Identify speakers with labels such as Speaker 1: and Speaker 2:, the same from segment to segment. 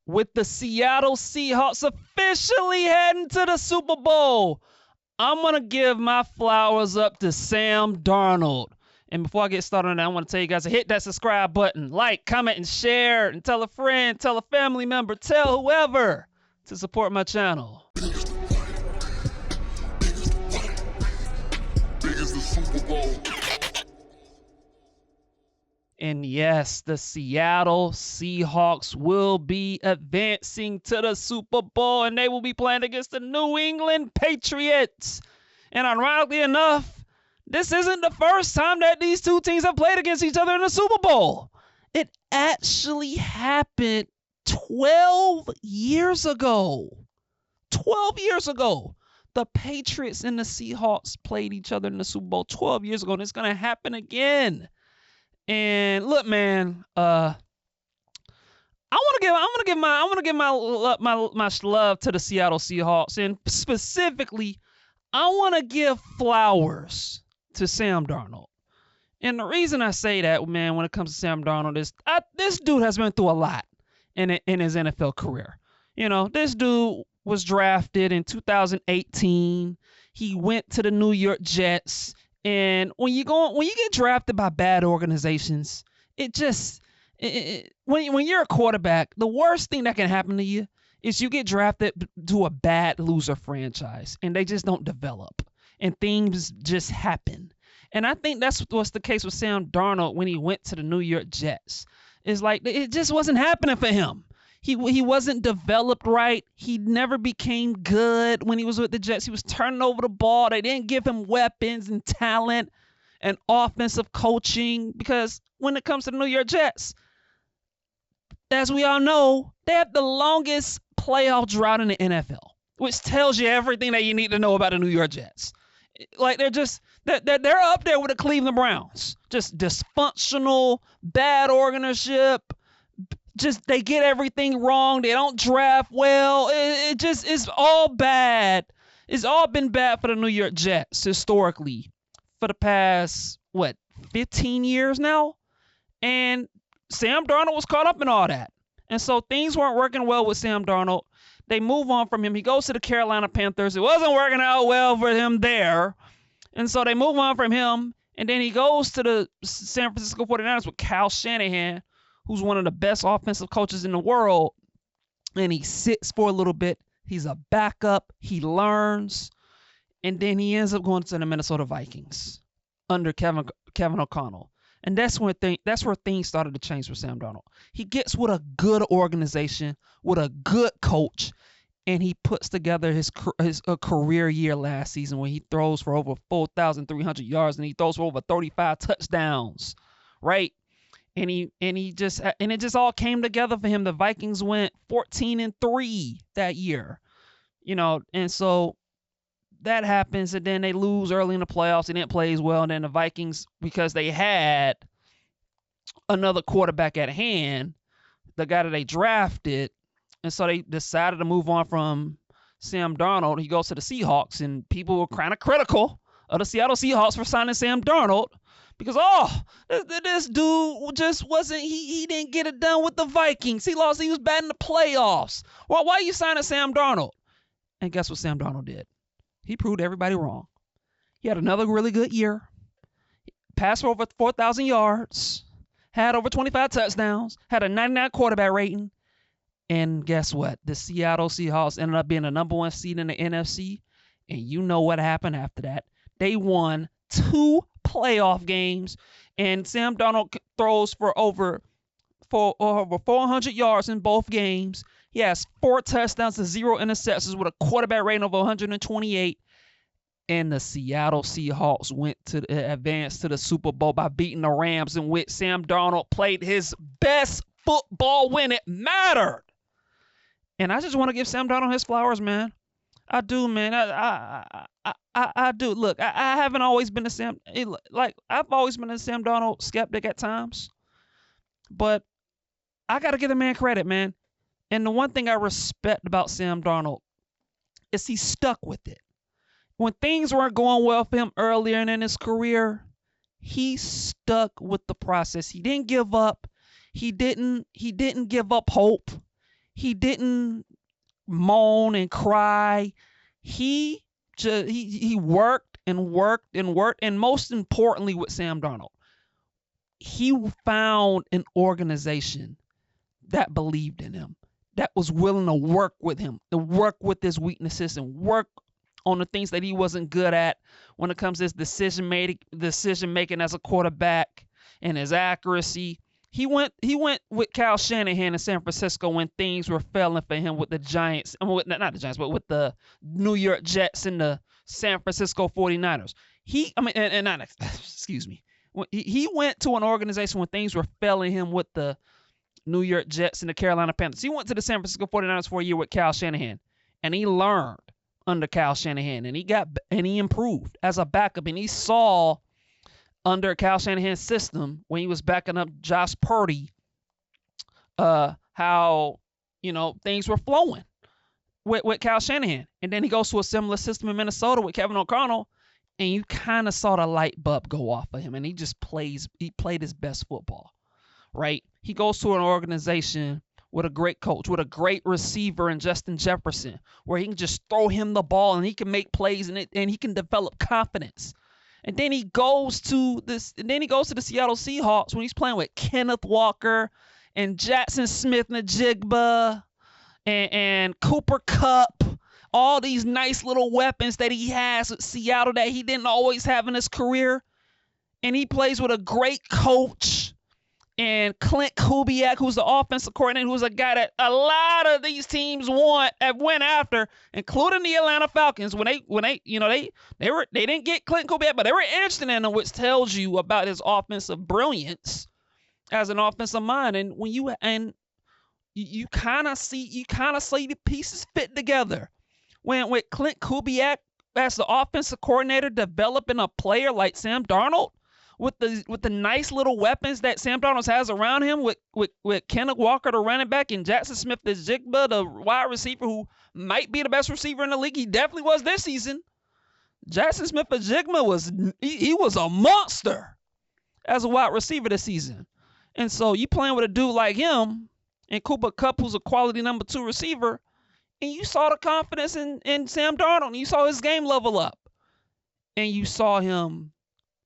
Speaker 1: with the Seattle Seahawks officially heading to the Super Bowl, I'm going to give my flowers up to Sam Darnold. And before I get started on that, I want to tell you guys to hit that subscribe button, like, comment, and share, and tell a friend, tell a family member, tell whoever to support my channel. And yes, the Seattle Seahawks will be advancing to the Super Bowl, and they will be playing against the New England Patriots. And ironically enough, this isn't the first time that these two teams have played against each other in the Super Bowl. It actually happened 12 years ago. 12 years ago. The Patriots and the Seahawks played each other in the Super Bowl 12 years ago, and it's going to happen again. And look, man, I want to give my love to the Seattle Seahawks, and specifically, I want to give flowers to Sam Darnold. And the reason I say that, man, when it comes to Sam Darnold is this dude has been through a lot in his NFL career. You know, this dude was drafted in 2018. He went to the New York Jets. And when you get drafted by bad organizations, when you're a quarterback, the worst thing that can happen to you is you get drafted to a bad loser franchise, and they just don't develop, and things just happen. And I think that's what's the case with Sam Darnold when he went to the New York Jets. It's like it just wasn't happening for him. He wasn't developed right. He never became good when he was with the Jets. He was turning over the ball. They didn't give him weapons and talent and offensive coaching, because when it comes to the New York Jets, as we all know, they have the longest playoff drought in the NFL, which tells you everything that you need to know about the New York Jets. Like they're up there with the Cleveland Browns. Just dysfunctional, bad ownership. Just they get everything wrong. They don't draft well. It's all bad. It's all been bad for the New York Jets historically for the past 15 years now. And Sam Darnold was caught up in all that. And so things weren't working well with Sam Darnold. They move on from him. He goes to the Carolina Panthers. It wasn't working out well for him there. And so they move on from him. And then he goes to the San Francisco 49ers with Kyle Shanahan, who's one of the best offensive coaches in the world. And he sits for a little bit. He's a backup. He learns. And then he ends up going to the Minnesota Vikings under Kevin O'Connell. And that's where things started to change for Sam Darnold. He gets with a good organization, with a good coach, and he puts together his career year last season when he throws for over 4,300 yards and he throws for over 35 touchdowns, right? And it just all came together for him. The Vikings went 14-3 that year, you know, and so that happens, and then they lose early in the playoffs. They didn't play as well, and then the Vikings, because they had another quarterback at hand, the guy that they drafted, and so they decided to move on from Sam Darnold. He goes to the Seahawks, and people were kind of critical of the Seattle Seahawks for signing Sam Darnold because, this dude just wasn't, he didn't get it done with the Vikings. He was bad in the playoffs. Well, why are you signing Sam Darnold? And guess what Sam Darnold did? He proved everybody wrong. He had another really good year. Passed for over 4,000 yards. Had over 25 touchdowns. Had a 99 quarterback rating. And guess what? The Seattle Seahawks ended up being the number 1 seed in the NFC. And you know what happened after that. They won 2 playoff games. And Sam Darnold throws for over 400 yards in both games. He has 4 touchdowns and 0 interceptions with a quarterback rating of 128. And the Seattle Seahawks advanced to the Super Bowl by beating the Rams, in which Sam Darnold played his best football when it mattered. And I just want to give Sam Darnold his flowers, man. I do, man. I do. Look, I haven't always been I've always been a Sam Darnold skeptic at times. But I got to give the man credit, man. And the one thing I respect about Sam Darnold is he stuck with it. When things weren't going well for him earlier in his career, he stuck with the process. He didn't give up. He didn't give up hope. He didn't moan and cry. He worked and worked and worked, and most importantly with Sam Darnold, he found an organization that believed in him, that was willing to work with him, to work with his weaknesses and work on the things that he wasn't good at when it comes to his decision making as a quarterback and his accuracy. He went with Kyle Shanahan in San Francisco when things were failing for him with the Giants, not the Giants, but with the New York Jets and the San Francisco 49ers. He went to an organization when things were failing him with the New York Jets and the Carolina Panthers. He went to the San Francisco 49ers for a year with Kyle Shanahan, and he learned under Kyle Shanahan, and he improved as a backup, and he saw under Kyle Shanahan's system when he was backing up Josh Purdy, how things were flowing with Kyle Shanahan. And then he goes to a similar system in Minnesota with Kevin O'Connell, and you kind of saw the light bulb go off of him, and he played his best football, right? He goes to an organization with a great coach, with a great receiver in Justin Jefferson, where he can just throw him the ball and he can make plays and he can develop confidence. And then he goes to the Seattle Seahawks when he's playing with Kenneth Walker and Jackson Smith-Njigba and Cooper Kupp, all these nice little weapons that he has at Seattle that he didn't always have in his career. And he plays with a great coach and Clint Kubiak, who's the offensive coordinator, who's a guy that a lot of these teams went after, including the Atlanta Falcons. When they didn't get Clint Kubiak, but they were interested in him, which tells you about his offensive brilliance as an offensive mind. And when you kind of see the pieces fit together. When with Clint Kubiak as the offensive coordinator developing a player like Sam Darnold, with the nice little weapons that Sam Darnold has around him, with Kenneth Walker, the running back, and Jackson Smith-Njigba, the wide receiver, who might be the best receiver in the league. He definitely was this season. Jackson Smith-Njigba was a monster as a wide receiver this season. And so you playing with a dude like him and Cooper Kupp, who's a quality number 2 receiver, and you saw the confidence in Sam Darnold, and you saw his game level up, and you saw him.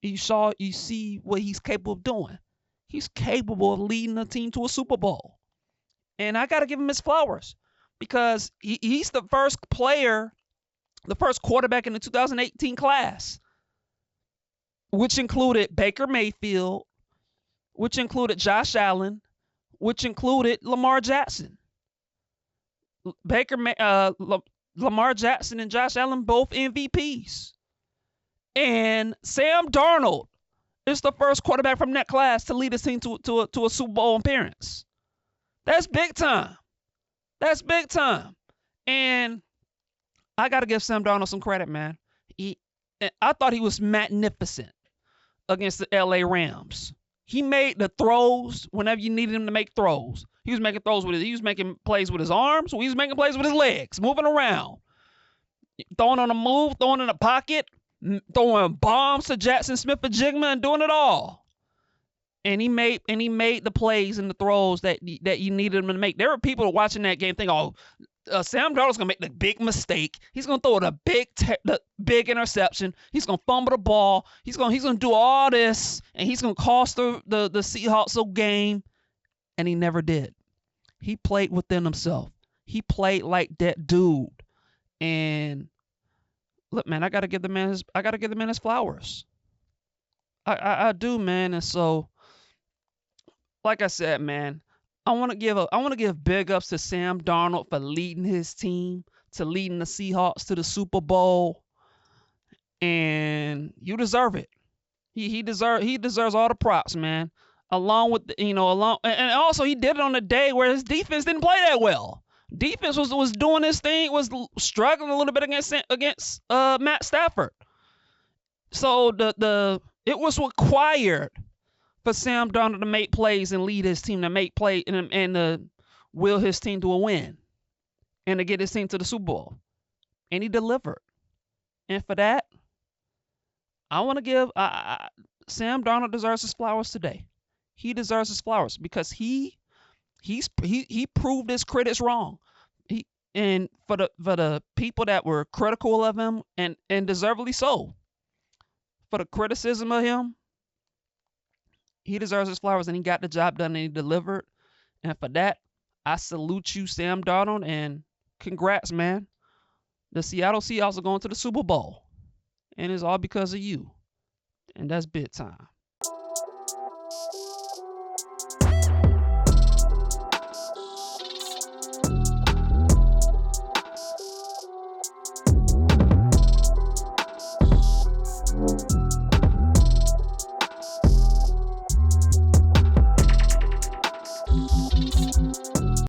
Speaker 1: You see what he's capable of doing. He's capable of leading a team to a Super Bowl. And I got to give him his flowers, because he's the first quarterback in the 2018 class, which included Baker Mayfield, which included Josh Allen, which included Lamar Jackson. Lamar Jackson and Josh Allen, both MVPs. And Sam Darnold is the first quarterback from that class to lead his team to a Super Bowl appearance. That's big time. That's big time. And I got to give Sam Darnold some credit, man. I thought he was magnificent against the LA Rams. He made the throws whenever you needed him to make throws. He was making plays with his arms. He was making plays with his legs, moving around, throwing on the move, throwing in the pocket, throwing bombs to Jackson Smith-Njigba, and doing it all. And he made the plays and the throws that you needed him to make. There were people watching that game thinking, Sam Darnold's gonna make the big mistake. He's gonna throw the big interception. He's gonna fumble the ball. He's gonna do all this, and he's gonna cost the Seahawks a game. And he never did. He played within himself. He played like that dude. And look, man, I gotta give the man his flowers. I do, man. And so, like I said, man, I want to give big ups to Sam Darnold for leading his team, to leading the Seahawks to the Super Bowl, and you deserve it. He deserves all the props, man. Along with and also he did it on a day where his defense didn't play that well. Defense was doing his thing, was struggling a little bit against Matt Stafford. So it was required for Sam Darnold to make plays and lead his team to make play and to will his team to a win and to get his team to the Super Bowl. And he delivered. And for that, I want to give Sam Darnold deserves his flowers today. He deserves his flowers because he He proved his critics wrong. He and for the people that were critical of him, and deservedly so, for the criticism of him, he deserves his flowers, and he got the job done and he delivered. And for that, I salute you, Sam Darnold, and congrats, man. The Seattle Seahawks are going to the Super Bowl, and it's all because of you. And that's big time.